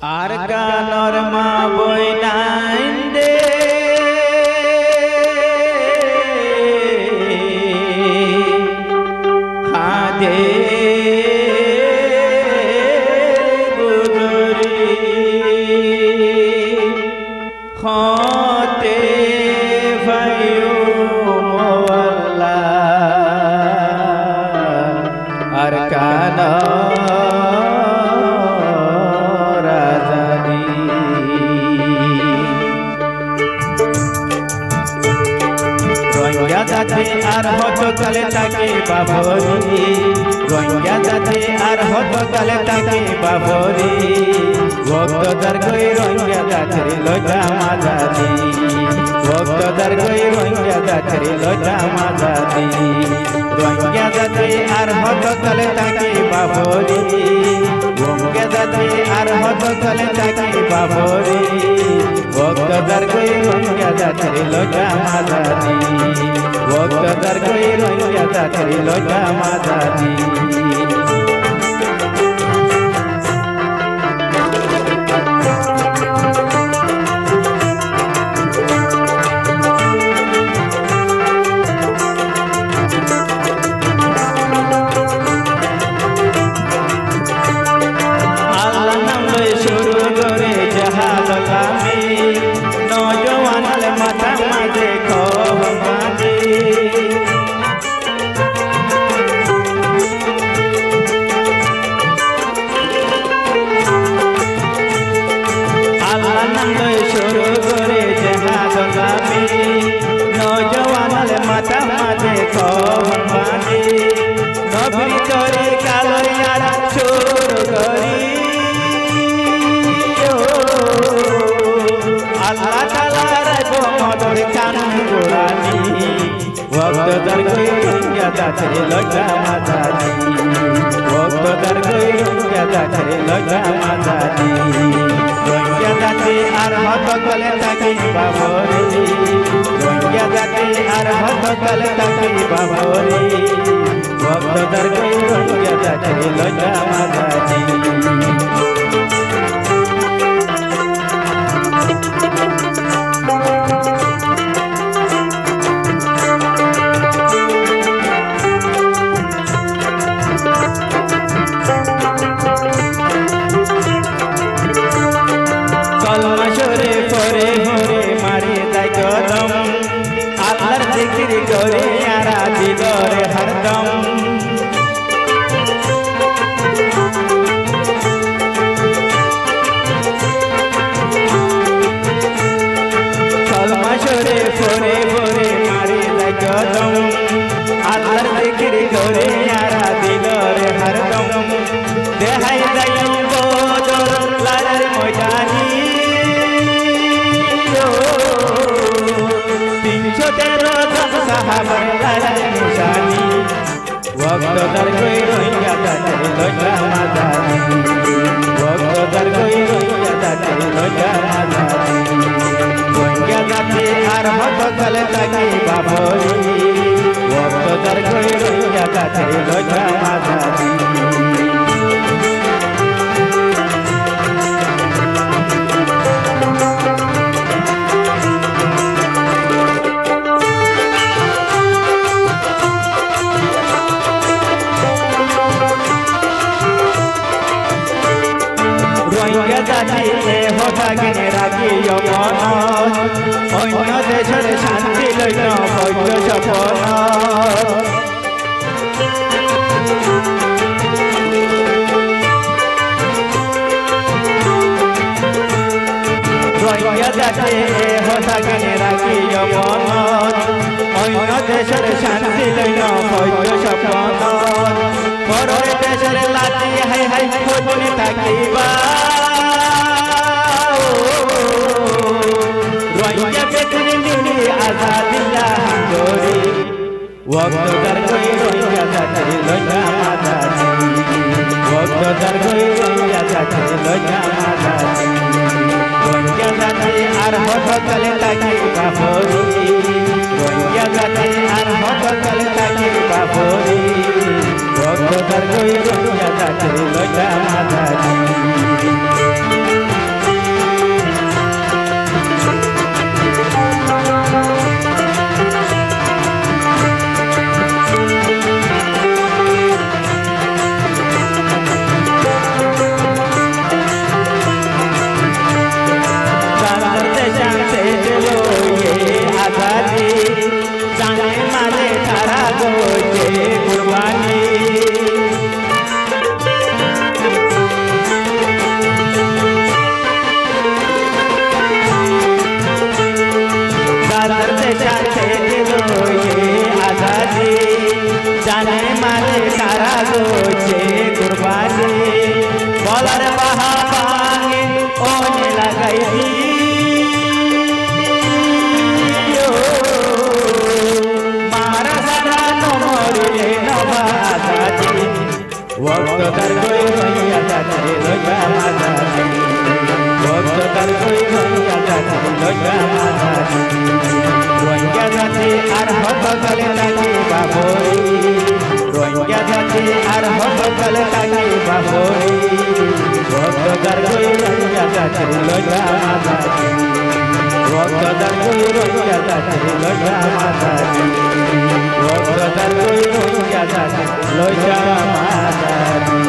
আর কানর মা বই নাইন দে হাদে গুজরি খতে ভাইও মোয়াল্লা আর কানর যাতে আর হত কালে তাকে বাবরি রোহিঙ্গা যাতে আর হত কালে তাকে বাবরি ভক্তদার কই রোহিঙ্গা যাতে লইতা মাজাদি ভক্তদার কই রোহিঙ্গা যাতে লইতা মাজাদি রোহিঙ্গা যাতে আর হত কালে তাকে বাবরি রোহিঙ্গা যাতে আর হত কালে তাকে বাবরি ভক্তদার কই রোহিঙ্গা যাতে লইতা মাজাদি ভক্তদার কই রোহিঙ্গা যাতে লইতা মাজাদি ভক্তদার কই রোহিঙ্গা যাতে লইতা মাজাদি ভক্তদার কই রোহিঙ্গা যাতে লইতা মাজাদি রোহিঙ্গা যাতে আর হত কালে তাকে বাবরি রোহিঙ্গা যাতে আর হত কালে তাকে বাবরি ভক্তদার কই রোহিঙ্গা যাতে লইতা মাজাদি জিকির করে আরা দিলরে হরদম কলমা সরে ফরে ফরে মারে যায় কদম আল্লাহর জিকির করে আরা দিলরে হরদম দেখাই যায় বদর লালের ময়দানি 313 সাহাবার লালের নিশানি ভক্তদার কই রোহিঙ্গা যাতে লইতা মাজাদি ভক্তদার কই রোহিঙ্গা যাতে লইতা মাজাদি রোহিঙ্গা যাতে আর হত কালে তাকে বাবরি ভক্তদার কই রোহিঙ্গা যাতে লইতা মাজাদি হঠাগিনে রাখিও মন অন্য দেশের শান্তি লইল বৈধ সপন যাতে হঠাগিনে রাখিও মন অন্য দেশের শান্তি লইল বৈধ সপন পরের দেশের লাঠি হাই হাই খোঁজনে থাকিবা রোহিঙ্গা বেকুনি মিনি আজাদিল্লা হাঙ্গরি ভক্তদার কই রোহিঙ্গা যাতে লইতা মাজাদি ভক্তদার কই রোহিঙ্গা যাতে লইতা মাজাদি রোহিঙ্গা যাতে আর হত কালে তাকে বাবরি রোহিঙ্গা যাতে আর হত কালে তাকে বাবরি ভক্তদার কই রোহিঙ্গা যাতে লইতা মাজাদি তার কই রইয়া যাচ্ছে লইয়া মাঝারি ভক্ত তার কই রইয়া যাচ্ছে লইয়া মাঝারি রইয়া যাচ্ছে আর হত কালে তাকে বাবরি রইয়া যাচ্ছে আর হত কালে তাকে বাবরি ভক্ত তার কই রইয়া যাচ্ছে লইয়া মাঝারি ভক্ত তার কই রইয়া যাচ্ছে লইয়া মাঝারি ভক্ত তার কই রইয়া যাচ্ছে লইয়া মাঝারি